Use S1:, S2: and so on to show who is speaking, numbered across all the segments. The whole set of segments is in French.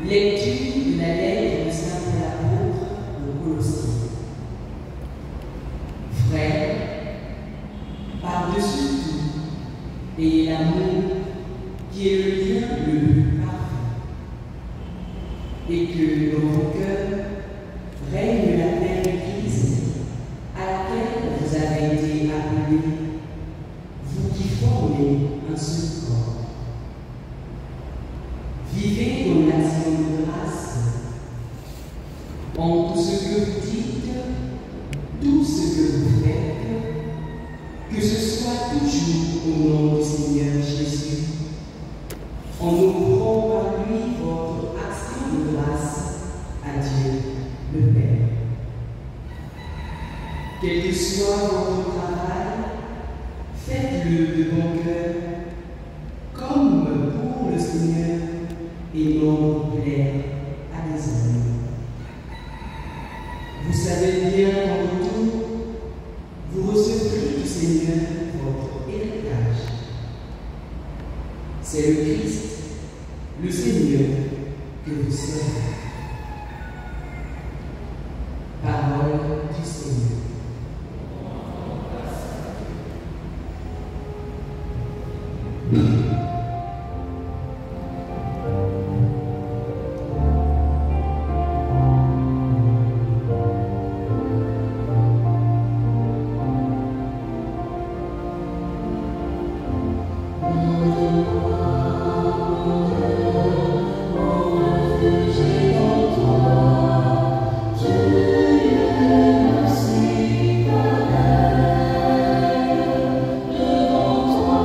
S1: Lecture de la lettre de saint Paul aux Colossiens. Frères, par-dessus tout, ayez l'amour qui est le lien le plus parfait, et que dans vos cœurs règne la paix de Christ, à laquelle vous avez été appelés, vous qui formez un seul corps. Vivez dans l'action de grâce, en tout ce que vous dites, tout ce que vous faites, que ce soit toujours au nom du Seigneur Jésus, en ouvrant par lui votre action de grâce à Dieu le Père. Quel que soit votre travail, faites-le de bon cœur, comme pour le Seigneur et non pour plaire à des hommes. Vous savez bien qu'en retour, vous recevrez du Seigneur votre héritage. C'est le Christ, le Seigneur, que vous servez. Parole du Seigneur.
S2: Devant toi,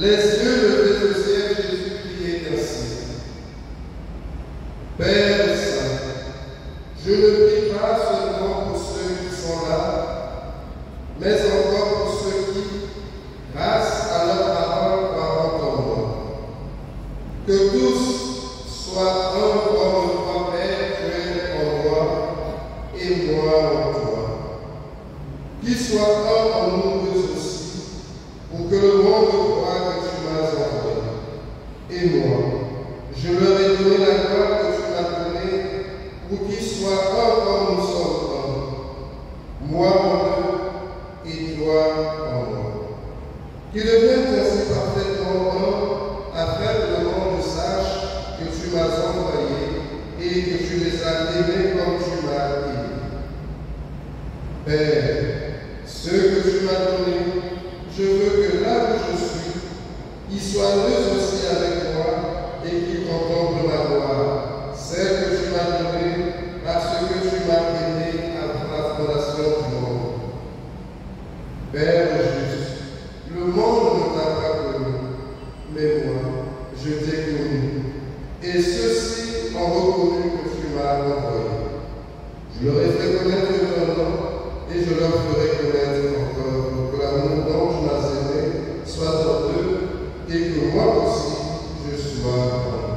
S2: Les yeux levés au ciel, Jésus priait ainsi. Père Saint, je ne prie pas seulement pour ceux qui sont là, mais encore pour ceux qui, grâce à leur parole, croient en moi. Que tous soient un comme toi, Père, tu es en moi et moi en toi. Qu'ils soient un en nous deux aussi, pour que le monde croie que tu m'as envoyé. Et moi, je leur ai donné la gloire que tu m'as donnée, pour qu'ils soient un comme nous sommes un. Moi en eux et toi en moi. Qu'ils deviennent ainsi parfaitement un, afin que le monde sache que tu m'as envoyé et que tu les as aimés comme tu m'as aimé. Père, ceux que tu m'as donnés, je veux que là où je suis, ils soient eux aussi avec moi et qu'ils contemplent ma gloire, celle que tu m'as donnée parce que tu m'as aimé avant la fondation du monde. Père juste, le monde ne t'a pas connu, mais moi, je t'ai connu. Et ceux-ci ont reconnu que tu m'as envoyé. Je leur ai fait connaître ton nom et je leur ferai connaître encore pour que l'amour dont tu m'as aimé soit en eux et que moi aussi je sois en eux.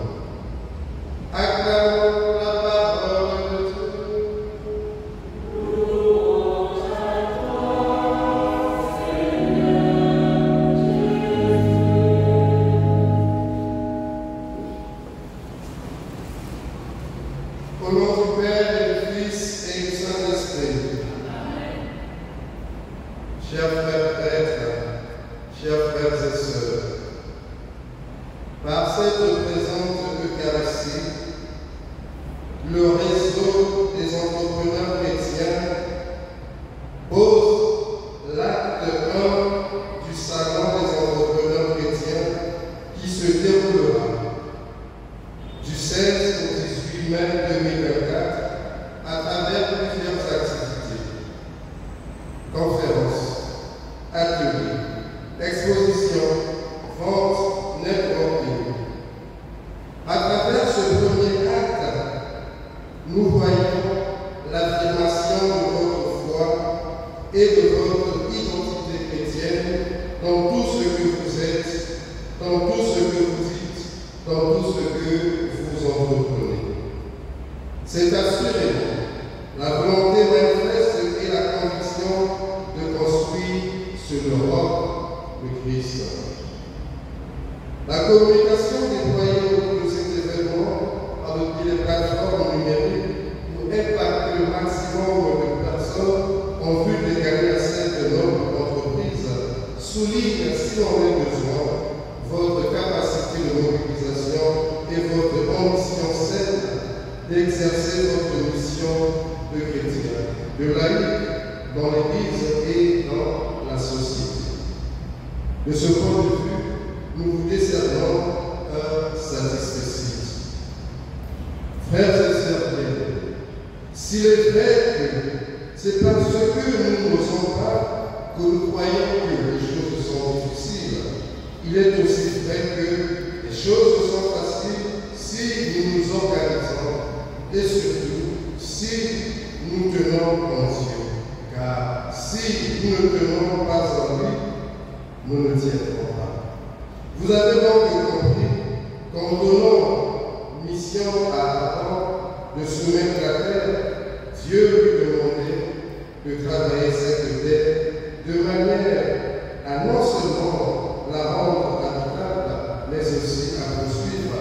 S2: Acclamons la parole de Dieu. Louange à toi, Seigneur Jésus. Au nom du Père et du Fils et du Saint-Esprit. Chers frères prêtres, chers frères et sœurs, par cette présente Eucharistie, le réseau des entrepreneurs chrétiens pose l'acte 1 du Salon des entrepreneurs chrétiens qui se déroulera du 16 au 18 mai 2024 à travers plusieurs activités, conférences, ateliers, expositions, ventes, networking. À travers ce premier acte, nous voyons l'affirmation de votre foi et de votre identité chrétienne dans tout ce que vous êtes, dans tout ce que vous dites, dans tout ce que vous entreprenez. C'est assurément la volonté manifeste et la conviction de construire sur l'Europe le Christ. La communication déployée autour de cet événement par les plateformes numériques pour impacter le maximum de personnes en vue de gagner un certain nombre d'entreprises souligne, si l'on a besoin, votre capacité de mobilisation et votre ambition saine d'exercer votre mission de chrétien, de laïc dans l'Église et dans la société. De ce point de vue, nous vous décernons un satisfecit. Frères et sœurs bien, s'il est vrai que c'est parce que nous n'osons pas que nous croyons que les choses sont difficiles, il est aussi vrai que les choses sont faciles si nous nous organisons et surtout si nous tenons en Dieu. Car si nous ne tenons pas en lui, nous ne tiendrons pas. Vous avez donc compris qu'en donnant mission à Adam de soumettre la terre, Dieu lui demandait de travailler cette terre de manière à non seulement la rendre habitable, mais aussi à poursuivre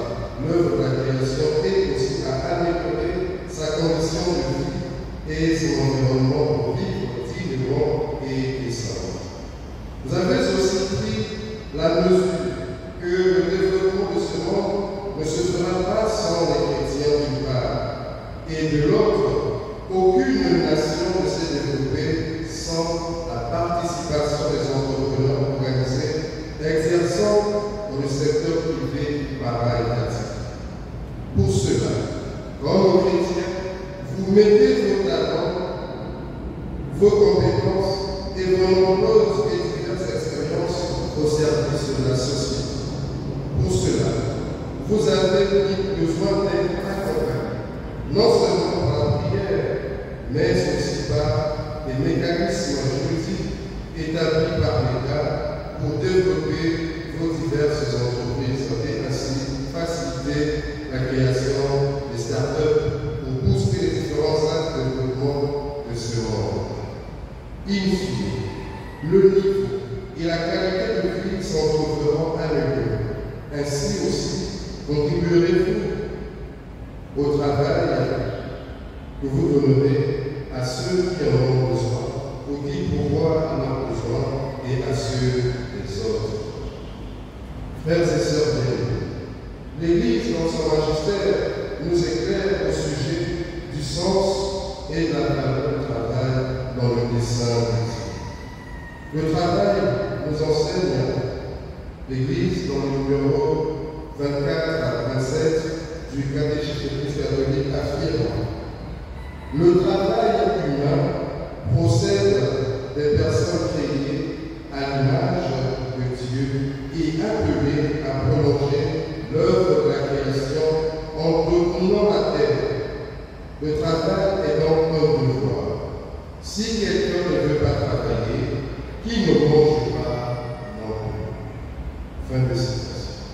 S2: l'œuvre de la création et aussi à améliorer sa condition de vie et son environnement pour vivre dignement et décemment. Vous avez aussi pris la mesure que le développement de ce monde ne se fera pas sans les chrétiens d'une part, et de l'autre, aucune nation ne s'est développée sans la participation des entrepreneurs organisés exerçant dans le secteur privé para-étatique. Pour cela, comme chrétiens, vous mettez vos talents, vos compétences et vos nombreuses et diverses expériences au service de la société. vous avez besoin d'être accompagnés, non seulement par la prière, mais aussi par des mécanismes juridiques établis par l'État pour développer vos diverses entreprises et ainsi faciliter la création des start-up pour booster les différents actes de développement de ce monde. In fine, le niveau et la qualité de vie s'en trouveront améliorés. Ainsi aussi, contribuerez-vous au travail que vous donnerez à ceux qui en ont besoin, ou qui pourvoient à leurs besoins et à ceux des autres. Frères et sœurs bien-aimés, l'Église, dans son magistère, nous éclaire au sujet du sens et de la valeur du travail dans le dessein de Dieu. Le travail nous enseigne, l'Église, dans le numéro 24 à 27 du catéchisme de Christ catholique, affirme: le travail humain procède des personnes créées à l'image de Dieu et appelées à prolonger l'œuvre de la création en dominant la terre. Le travail est donc un devoir. Si quelqu'un ne veut pas travailler, qui ne mange pas non plus. Fin de citation.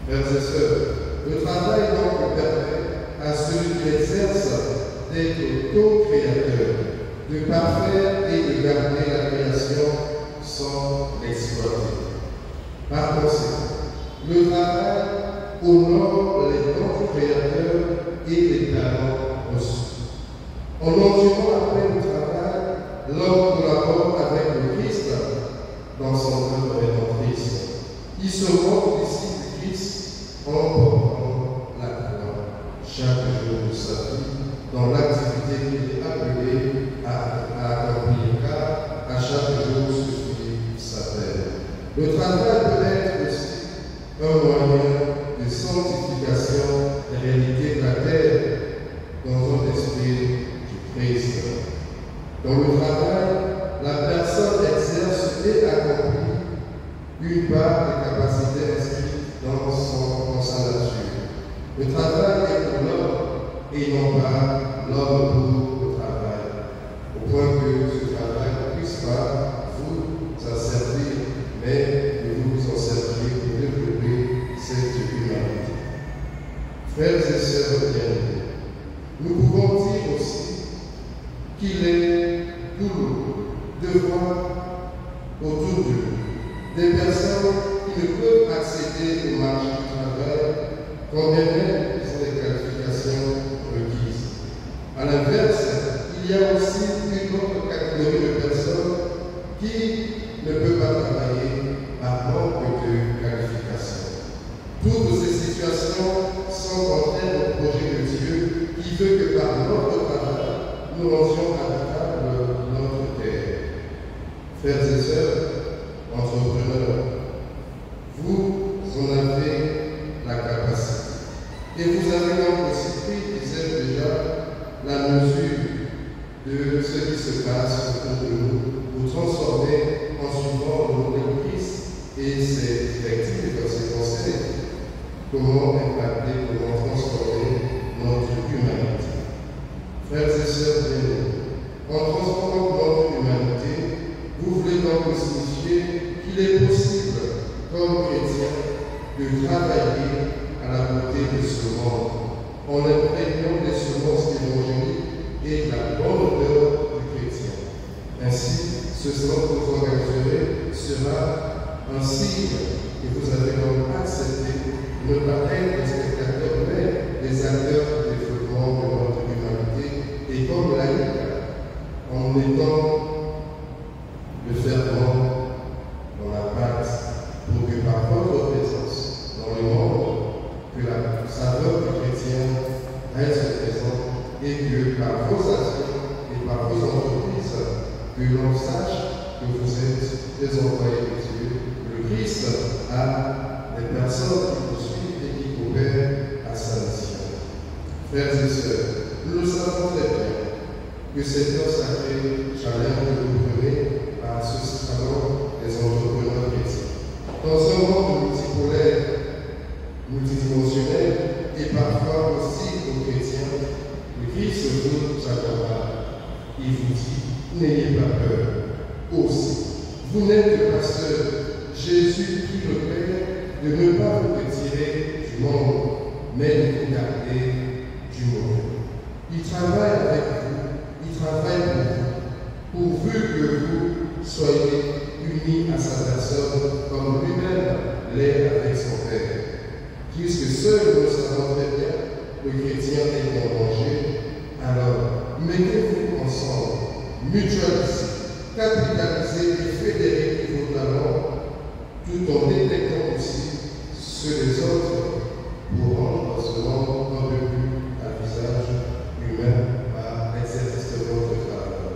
S2: Frères et sœurs, le travail donc permet à celui qui l'exerce d'être co-créateur, de parfaire et de garder la création sans l'exploiter. Par conséquent, le travail honore les dons créateurs et les talents reçus. En endurant après le travail, l'homme collabore avec le Christ dans son œuvre rédemptrice. Il se rend disciple du Christ en portant la croix chaque jour de sa vie dans l'activité qu'il est appelé à accomplir, car à chaque jour suffit sa peine. Le travail peut être aussi un moyen de sanctification des réalités de la terre dans un esprit du Christ. Dans le travail, la personne exerce et accomplit une part des capacités inscrites dans sa nature. Le travail est pour l'homme et non pas l'homme pour le travail, au point que ce travail ne puisse pas vous asservir, mais que vous vous en servir pour développer cette humanité. Frères et sœurs bien-aimés, nous pouvons dire aussi qu'il est douloureux de voir autour de nous des personnes qui ne peuvent accéder au marché du travail quand bien même ils ont des qualifications requises. À l'inverse, il y a aussi une autre catégorie de personnes qui ne peuvent pas travailler par manque de qualification. Toutes ces situations sont contraires au projet de Dieu qui veut que par notre travail, nous rendions habitable notre terre. Frères et sœurs, entrepreneurs, vous en avez la capacité. Et vous avez donc aussi pris, disais déjà, la mesure de ce qui se passe autour de nous pour transformer en suivant le modèle Christ et ses directives, ses conseils, comment impacter, comment transformer notre humanité. Frères et sœurs bien-aimés, en transformant notre humanité, vous voulez donc signifier qu'il est possible, comme chrétien, de travailler à la beauté de ce monde, en imprégnant des semences évangéliques et de la bonne odeur du chrétien. Ainsi, ce centre que vous organiserez sera un signe que vous avez donc accepté de ne pas être des spectateurs, mais des acteurs du développement de notre humanité, et comme laïque, en étant le ferment dans la pâte, pour que par votre présence dans le monde, que la saveur du chrétien reste présente et que par vos actions et par vos entreprises, que l'on sache que vous êtes des envoyés de Dieu. Le Christ a des personnes qui vous suivent et qui coopèrent à sa mission. Frères et sœurs, nous le savons très bien que c'est un sacré challenge que vous prenez à ce salon des entrepreneurs chrétiens. Dans un monde multipolaire, multidimensionnel, dit, n'ayez pas peur. Aussi, vous n'êtes pas seul. Jésus prie le Père de ne pas vous retirer du monde, mais de vous garder du monde. Il travaille avec vous, il travaille pour vous, pourvu que vous soyez unis à sa personne comme lui-même l'est avec son Père. Puisque seul nous savons très bien le chrétien est en danger, alors mettez-vous ensemble, mutualisez, capitalisez et fédérez vos talents, tout en détectant aussi ceux des autres pour rendre ce monde un peu plus à visage humain par l'exercice de votre travail.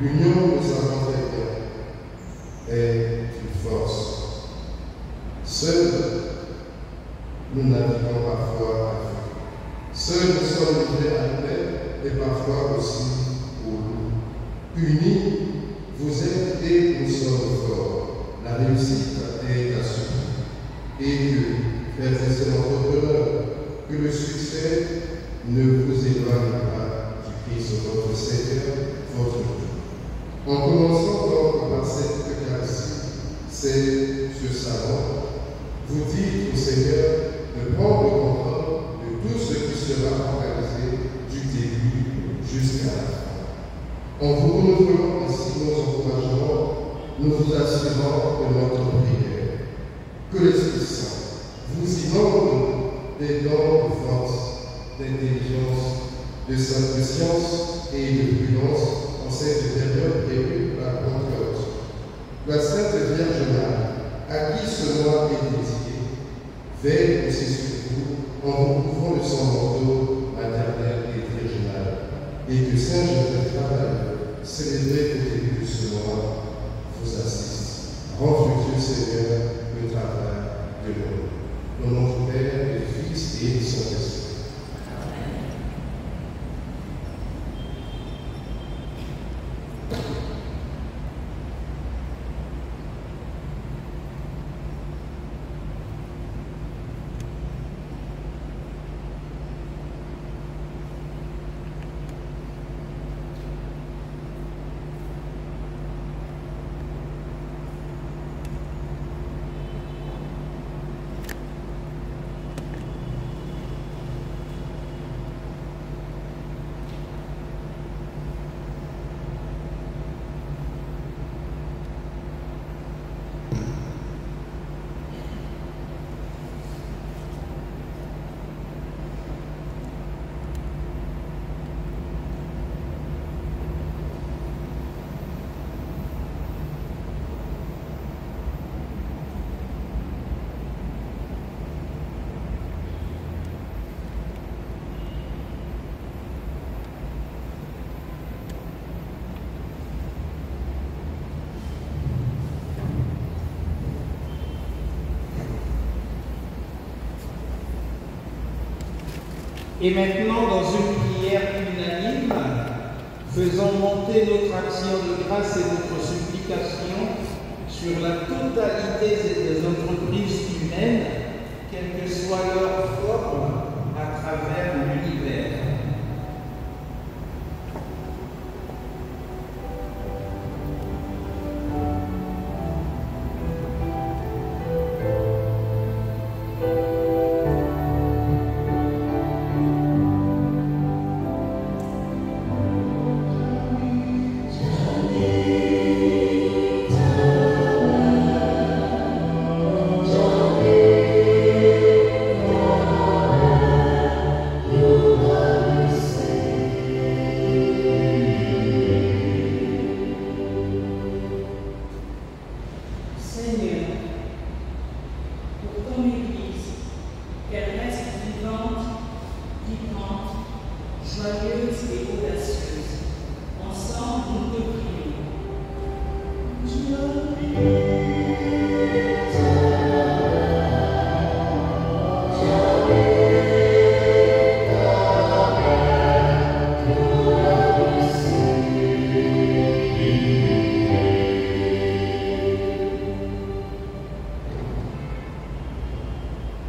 S2: L'union, nous savons très bien, est une force. Seul, nous naviguons parfois à vue. Seuls nous sommes livrés à nous-mêmes et parfois aussi au loup. Unis, vous êtes et nous sommes forts. La réussite est assurée. Et que, frères et sœurs entrepreneurs, que le succès ne vous éloigne pas du Christ votre Seigneur, votre Dieu. En commençant donc par cette Eucharistie, c'est ce savant, vous dites au Seigneur de prendre le contrôle de tout ce qui sera organisé du début jusqu'à la fin. En vous renouvelant ainsi nos encouragements, nous vous assurons de notre prière. Que l'Esprit Saint vous inonde des dons de force, d'intelligence, de science et de prudence en cette période prévue par la Pentecôte. La Sainte Vierge Marie, à qui ce mois est dédié, veille aussi sur vous en vous couvrant de son manteau maternel et virginal, et que Saint Joseph Travailleur, célébré au début de ce mois, vous assiste. Rends fructueux, Seigneur, le travail de l'homme. Au nom du Père, et du Fils et du Saint-Esprit.
S3: Et maintenant, dans une prière unanime, faisons monter notre action de grâce et notre supplication sur la totalité des entreprises humaines, quelle que soit leur forme, à travers l'univers.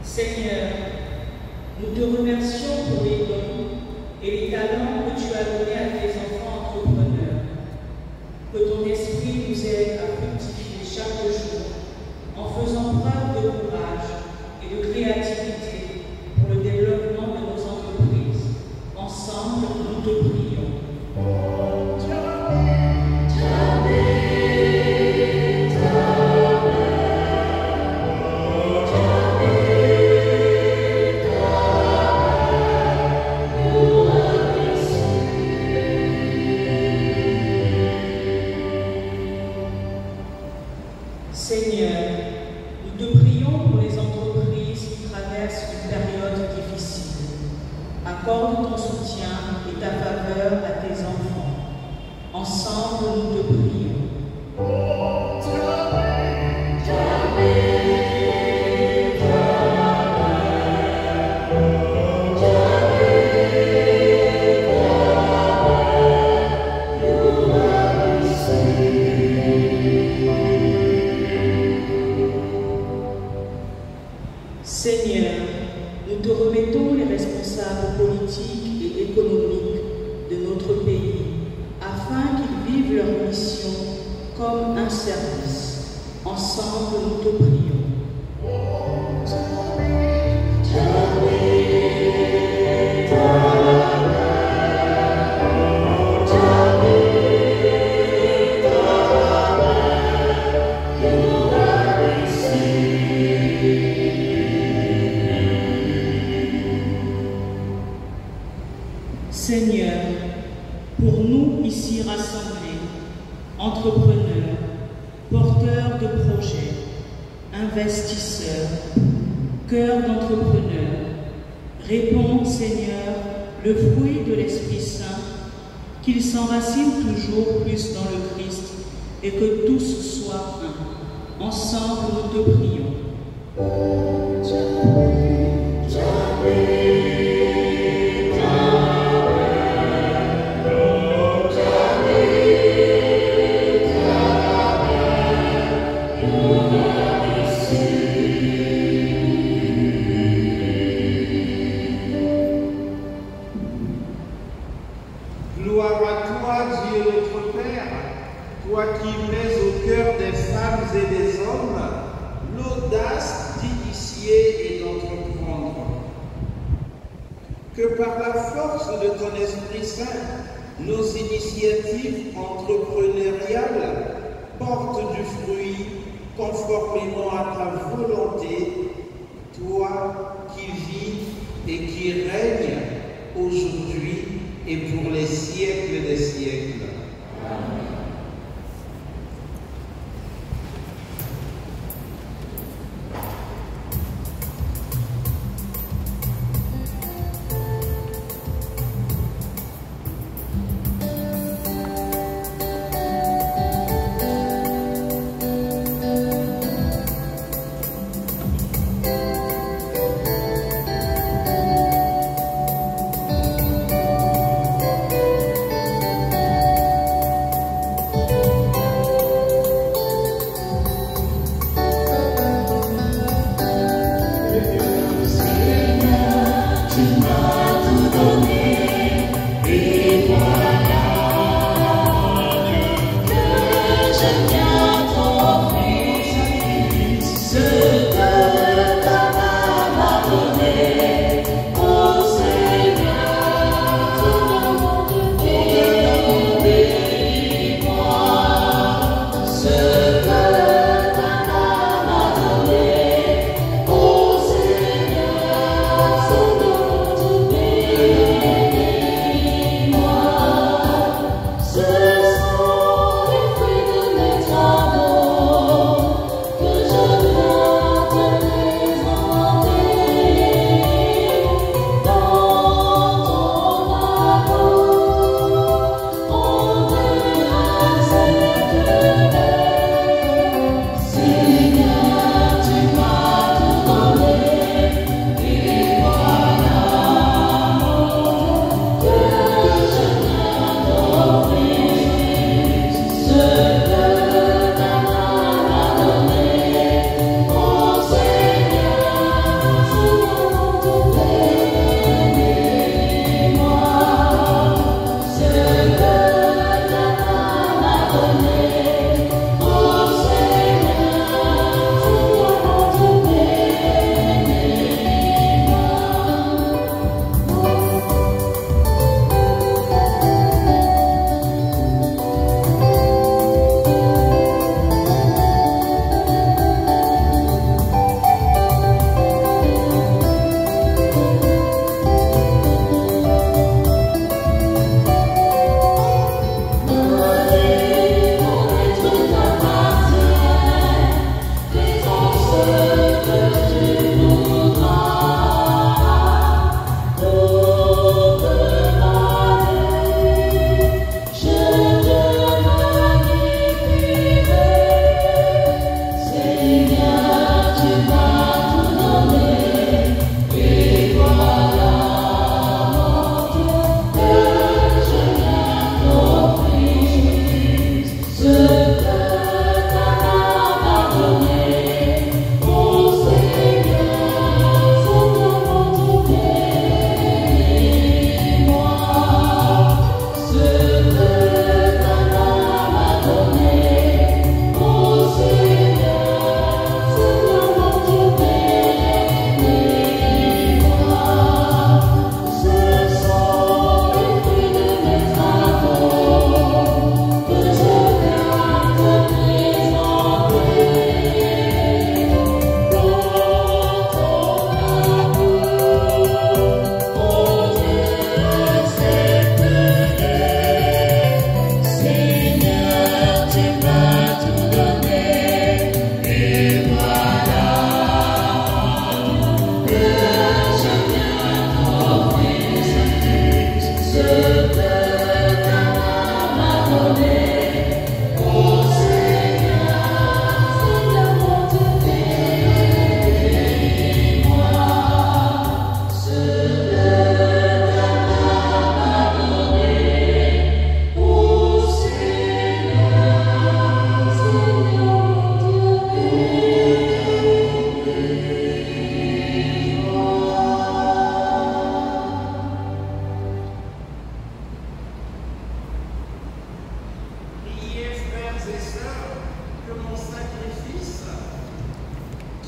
S1: Seigneur, nous te remercions pour les dons et les talents que tu as donnés à tes enfants entrepreneurs. nous aide à fructifier chaque jour en faisant preuve de courage et de créativité pour le développement de nos entreprises. Ensemble, nous te prions. Seigneur, nous te prions pour les entreprises qui traversent une période difficile. Accorde ton soutien et ta faveur à tes enfants. Ensemble, nous te prions. Seigneur, nous te remettons les responsables politiques et économiques de notre pays afin qu'ils vivent leur mission comme un service. Ensemble, nous te prions. Seigneur, pour nous ici rassemblés, entrepreneurs, porteurs de projets, investisseurs, cœurs d'entrepreneurs, réponds, Seigneur, le fruit de l'Esprit Saint, qu'il s'enracine toujours plus dans le Christ et que tous soient un. Ensemble, nous te prions.
S3: Gloire à toi, Dieu notre Père, toi qui mets au cœur des femmes et des hommes l'audace d'initier et d'entreprendre. Que par la force de ton Esprit Saint, nos initiatives entrepreneuriales portent du fruit conformément à ta volonté, toi qui vis et qui règnes aujourd'hui et pour les siècles des siècles. Amen.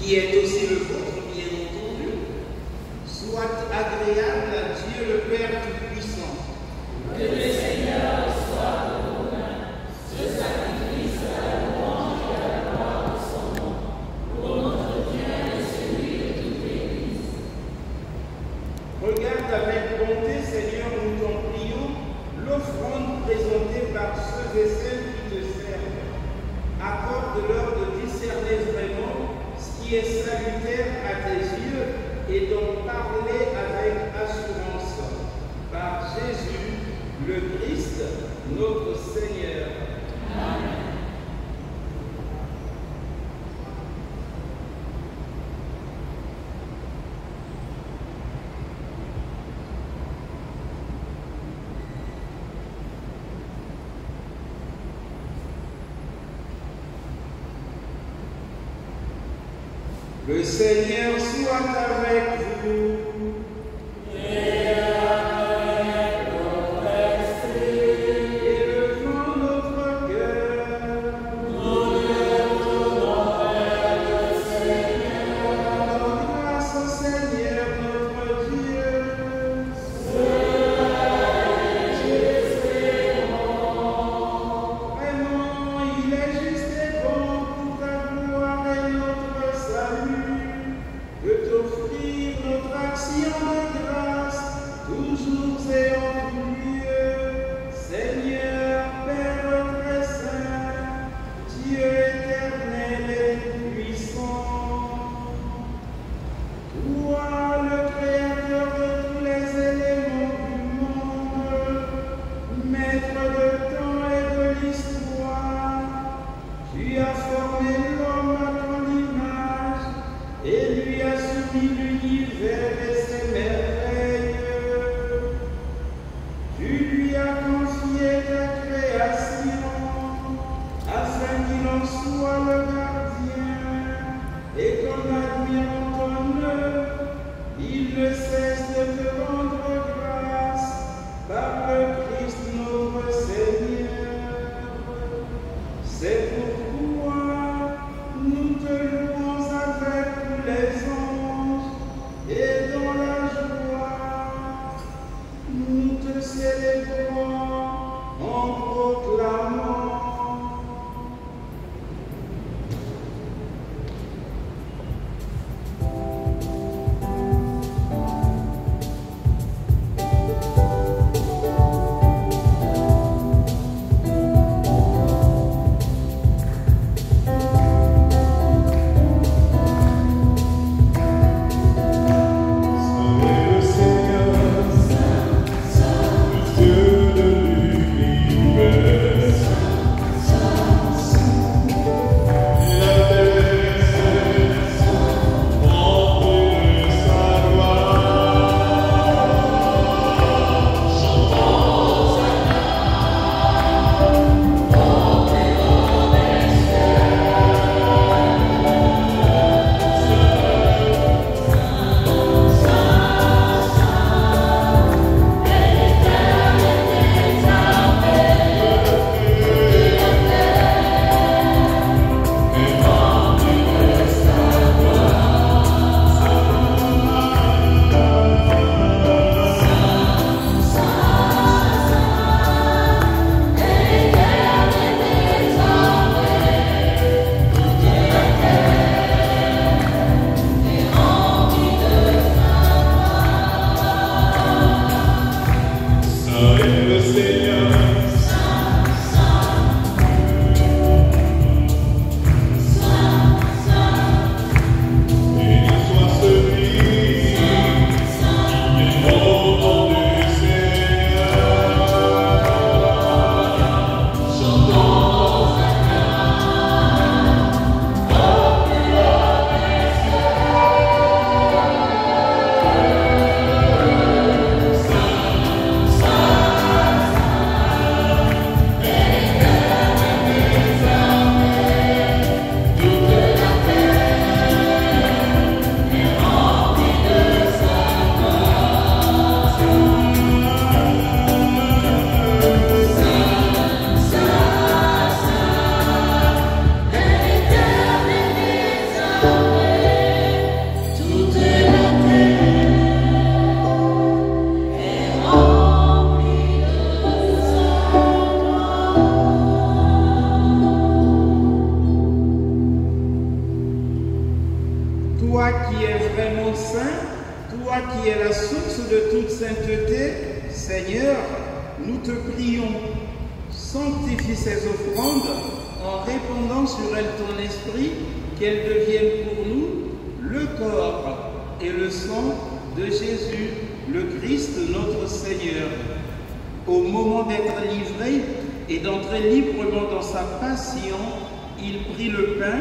S3: qui est aussi le vôtre, bien entendu, soit agréable à Dieu le Père Tout-Puissant.
S4: Que le Seigneur soit de vos mains, ce sacrifice à la louange et à la gloire de son nom, pour notre bien et celui de toute l'Église.
S3: Regarde avec bonté, Seigneur, nous t'en prions, l'offrande présentée par ceux et celles qui te servent. Accorde-leur de discerner vraiment ce qui est salutaire à tes yeux et d'en parler avec assurance. Par Jésus, le Christ, notre Seigneur.
S4: Amen.
S3: Le Seigneur soit avec vous.
S4: Et avec votre esprit,
S3: Élevons notre cœur.
S4: nous lèverons vers le Seigneur.
S3: Rendons grâce au Seigneur notre Dieu. Vraiment, il est juste et bon pour ta gloire et notre salut de t'offrir notre action de grâce, toujours et en tout lieu. Seigneur, Père très saint, Dieu éternel et puissant, toi, le Créateur de tous les éléments du monde, Maître de temps et de l'histoire, tu as formé l'homme à ton image et lui as soumis l'univers et ses merveilles. Tu lui as confié ta création afin qu'il en soit le gardien et qu'en admirant ton œuvre, il ne cesse de te rendre grâce par le Christ notre Seigneur. C'est pourquoi nous te louons avec tous les anges et dans toi qui es vraiment saint, toi qui es la source de toute sainteté, Seigneur, nous te prions, sanctifie ces offrandes en répandant sur elles ton esprit, qu'elles deviennent pour nous le corps et le sang de Jésus, le Christ notre Seigneur. Au moment d'être livré et d'entrer librement dans sa passion, il prit le pain,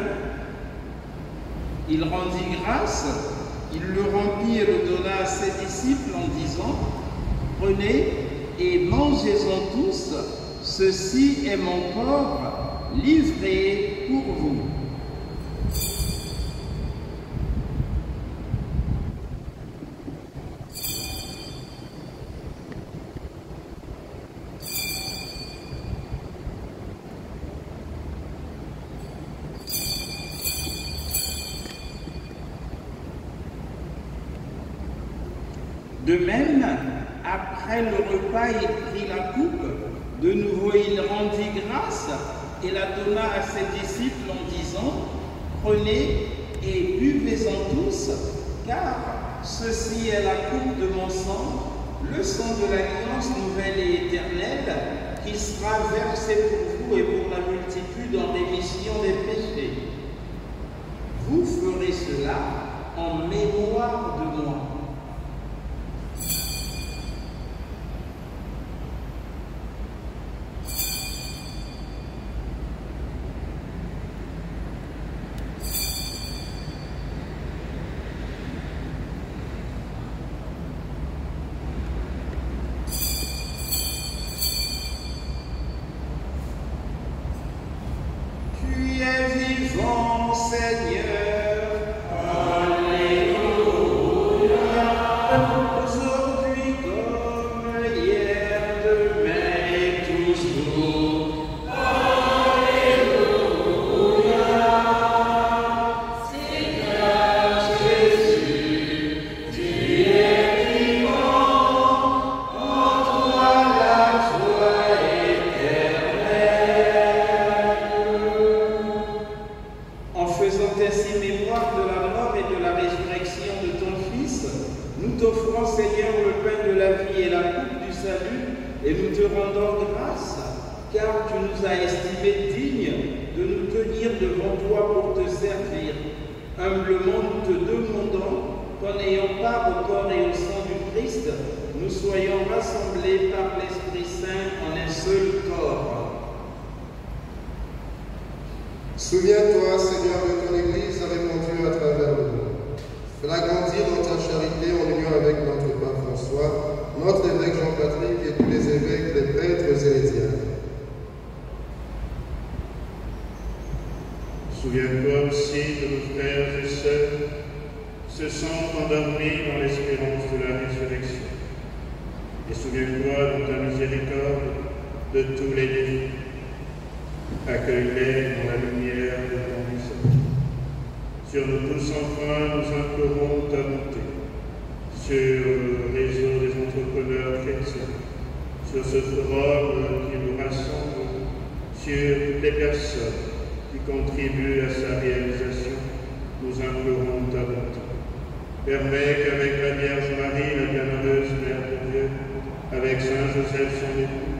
S3: il rendit grâce, il le remplit et le donna à ses disciples en disant « Prenez et mangez-en tous, ceci est mon corps livré pour vous. » De même, après le repas, il prit la coupe, de nouveau il rendit grâce et la donna à ses disciples en disant « Prenez et buvez-en tous, car ceci est la coupe de mon sang, le sang de l'alliance nouvelle et éternelle, qui sera versé pour vous et pour la multitude en rémission des péchés. Vous ferez cela en mémoire de moi. » Seigneur, Alléluia, aujourd'hui comme hier, demain et toujours, Alléluia, Seigneur Jésus, tu es vivant, en toi la joie éternelle. En faisant ainsi mémoire de la mort et de la résurrection de ton Fils, nous t'offrons, Seigneur, le pain de la vie et la coupe du salut, et nous te rendons grâce, car tu nous as estimés dignes de nous tenir devant toi pour te servir. Humblement, nous te demandons qu'en ayant part au corps et au sang du Christ, nous soyons rassemblés par l'Esprit Saint en un seul corps.
S2: Souviens-toi, Seigneur, de ton Église répandue à travers le monde. Fais-la grandir dans ta charité en union avec notre pape François, notre évêque Jean-Patrick et tous les évêques, les prêtres et les diacres.
S5: Souviens-toi aussi de nos frères et sœurs qui se sont endormis dans l'espérance de la résurrection. Et souviens-toi de ta miséricorde de tous les défis. Accueille-les dans la lumière de ton visage. Sur nous tous, enfin, nous implorons ta bonté. Sur le réseau des entrepreneurs chrétiens, sur ce forum qui nous rassemble, sur toutes les personnes qui contribuent à sa réalisation, nous implorons ta bonté. Permets qu'avec la Vierge Marie, la bienheureuse Mère de Dieu, avec Saint Joseph son époux,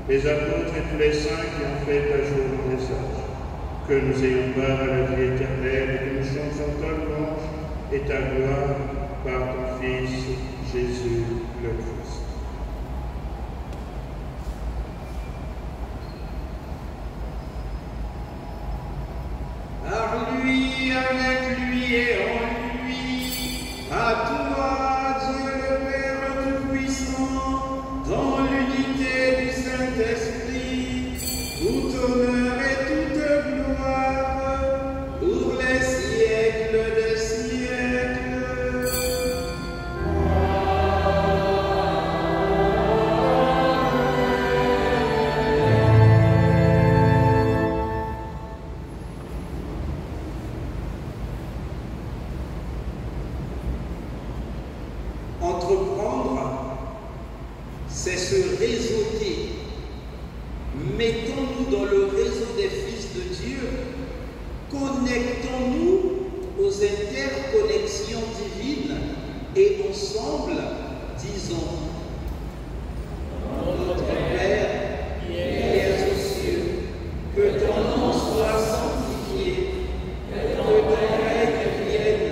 S5: les apôtres et tous les saints qui ont fait ta jour dans les âges, que nous ayons part à la vie éternelle et que nous chantions ta louange et ta gloire par ton Fils, Jésus le Christ.
S3: Par lui, avec lui et en lui, à toi, Dieu le Père Tout-Puissant, dans l'unité du Saint-Esprit, tout honneur et toute gloire, pour les siècles des siècles. Entreprendre, c'est se réseauter. Mettons-nous dans le réseau des fils de Dieu, connectons-nous aux intérêts interconnexion divine et ensemble, disons: Notre Père qui es aux cieux, que ton nom soit sanctifié, que ton règne vienne,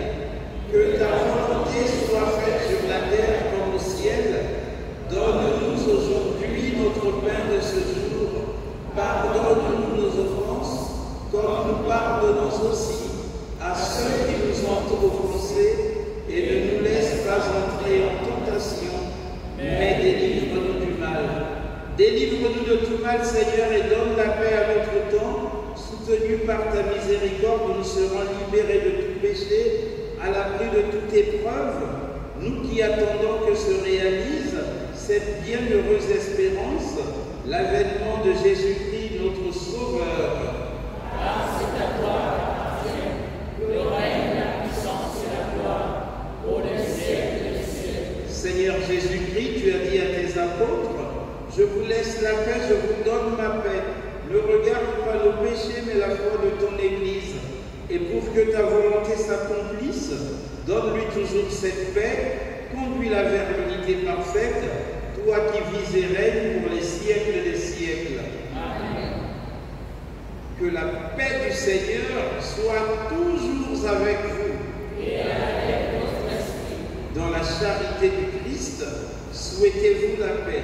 S3: que ta volonté soit faite sur la terre comme au ciel. Donne-nous aujourd'hui notre pain de ce jour. Pardonne-nous nos offenses, comme nous pardonnons aussi à ceux qui nous ont offensés, et ne nous laisse pas entrer en tentation, mais délivre-nous du mal. Délivre-nous de tout mal, Seigneur, et donne la paix à notre temps. Soutenus par ta miséricorde, nous serons libérés de tout péché, à l'abri de toute épreuve, nous qui attendons que se réalise cette bienheureuse espérance, l'avènement de Jésus-Christ, notre Sauveur.
S4: Grâce est à toi, Dieu, le règne, la puissance et la gloire, pour les siècles des siècles.
S3: Seigneur Jésus-Christ, tu as dit à tes apôtres: je vous laisse la paix, je vous donne ma paix. Ne regarde pas nos péchés, mais la foi de ton Église. Et pour que ta volonté s'accomplisse, donne-lui toujours cette paix, conduis-la vers l'unité parfaite, toi qui vis et règnes pour les siècles des siècles.
S4: Amen.
S3: Que la paix du Seigneur soit toujours avec vous.
S4: Et avec votre esprit.
S3: Dans la charité du Christ, souhaitez-vous la paix.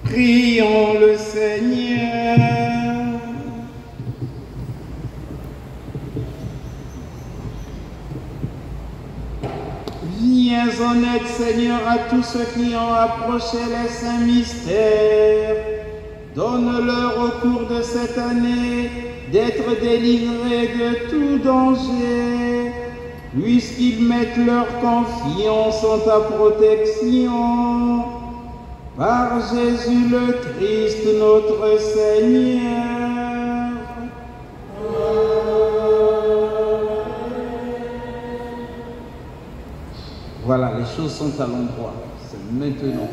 S3: Prions le Seigneur. Viens en aide, Seigneur, à tous ceux qui ont approché les saints mystères. Donne-leur au cours de cette année d'être délivrés de tout danger, puisqu'ils mettent leur confiance en ta protection. Par Jésus le Christ, notre Seigneur. Voilà, les choses sont à l'endroit. C'est maintenant.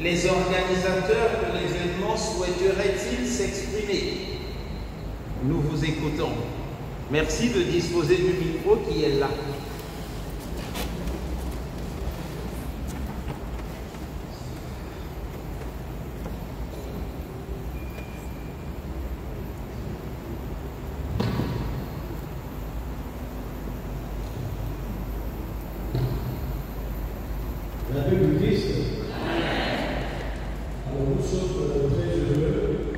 S6: Les organisateurs de l'événement souhaiteraient-ils s'exprimer? Nous vous écoutons. Merci de disposer du micro qui est là.
S7: La paix du Christ. Alors nous sommes très heureux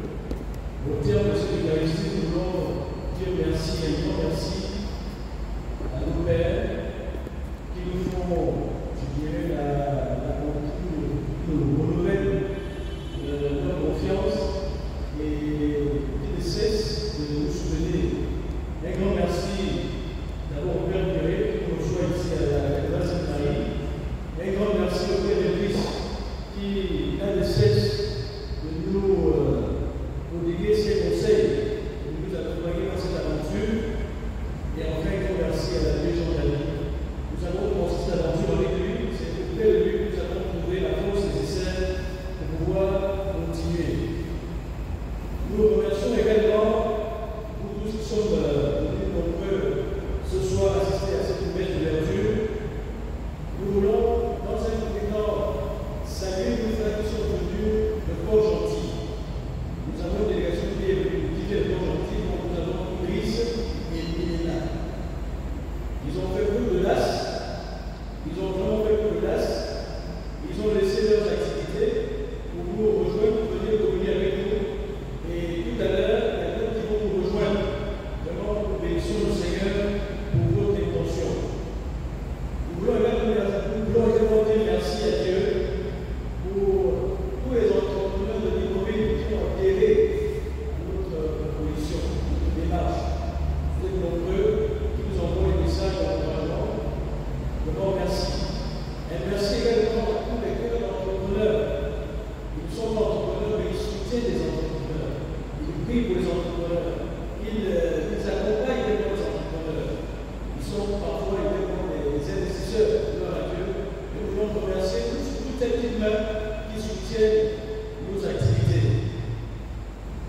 S7: petites mains qui soutiennent nos activités.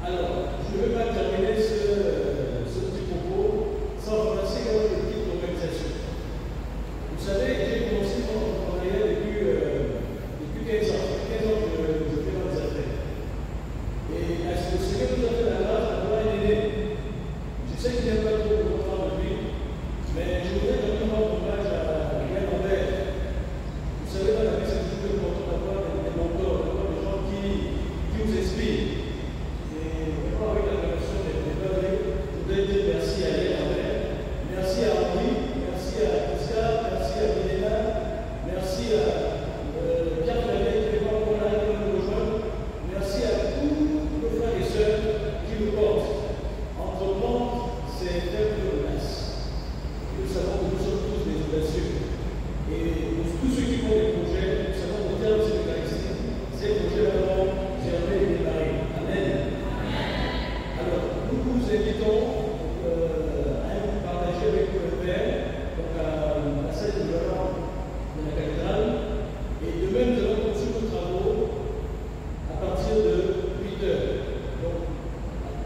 S7: Alors, je ne veux pas terminer ce petit propos sans remercier notre équipe d'organisation. Vous savez, j'ai commencé mon entrepreneuriat depuis 15 ans. 15 ans que je fais dans les affaires. Et à ce que Seigneur nous a fait la grâce d'avoir un aîné. Je sais qu'il n'aime pas trop le contrat de lui, mais je voudrais quand même rendre hommage à Yann Lambert. Vous savez, dans la vie, c'est toujours important d'avoir des mentors, d'avoir des gens qui vous inspirent. Et vraiment, avec la relation des padres, je voudrais dire merci à Yann Lambert, merci à Henri, merci à Oscar, merci à Milena, merci à Pierre Flavet qui est vraiment pour la de nous rejoindre, merci à tous nos frères et sœurs qui nous portent. Entreprendre, c'est faire de l'audace. Nous savons que nous sommes tous des audacieux. Et tous ceux qui font des projets, nous savons qu'au terme de cette Eucharistie, ces projets vont germer et démarrer. Amen. Alors, nous vous invitons à nous partager avec le Père, donc à la scène de la cathédrale. Et de même, nous allons poursuivre nos travaux à partir de 8 heures. Donc,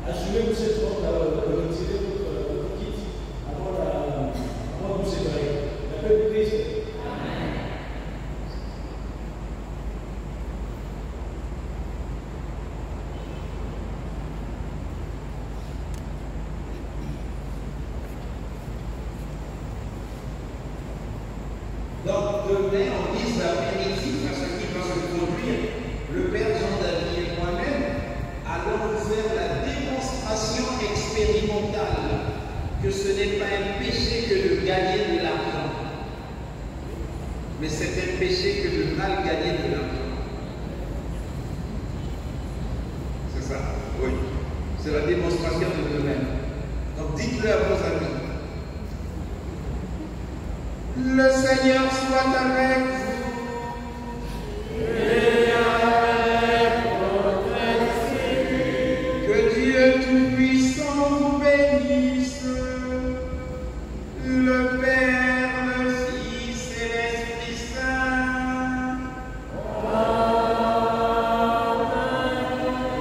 S7: assumez-vous cette porte à retirer votre kit avant de vous séparer. La paix de Christ.
S6: Donc, demain, en guise d'apéritif à ce qui va se produire, le Père Jean-David et moi-même allons vous faire la démonstration expérimentale que ce n'est pas un péché que de gagner de l'argent, mais c'est un péché que de mal gagner de l'argent. C'est ça, oui. C'est la démonstration de demain. Donc, dites-le à vos amis. Le Seigneur soit avec vous. Et avec votre esprit. Que Dieu Tout-Puissant vous bénisse, le Père, le Fils et l'Esprit Saint.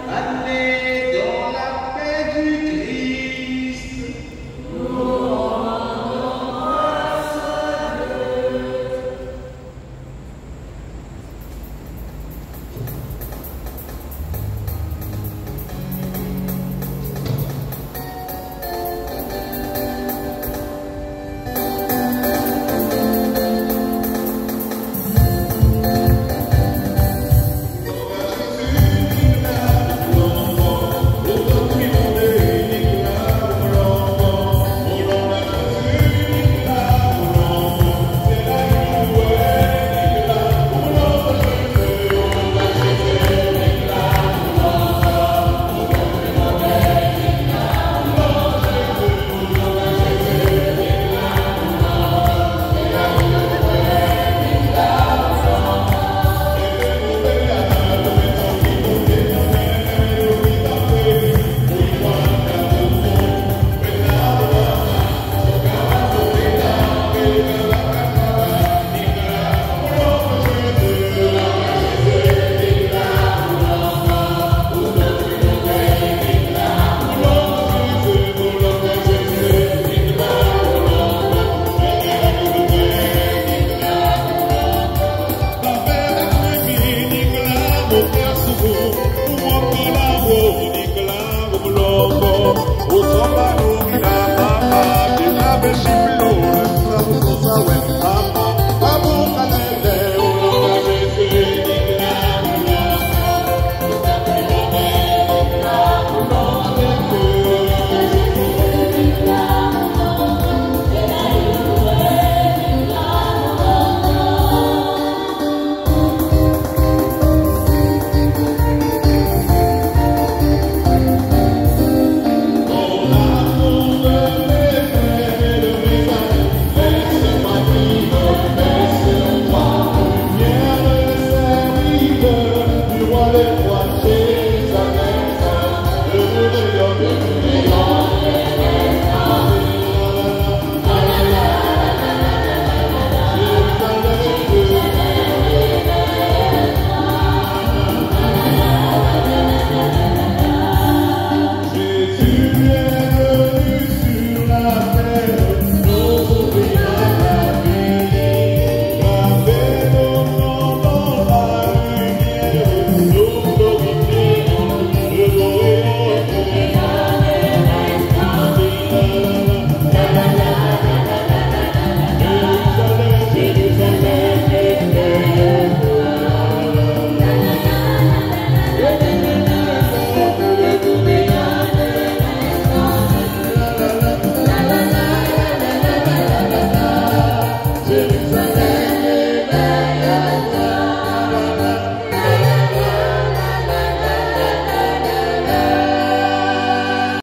S6: Allez dans la paix du Christ.
S8: Oh,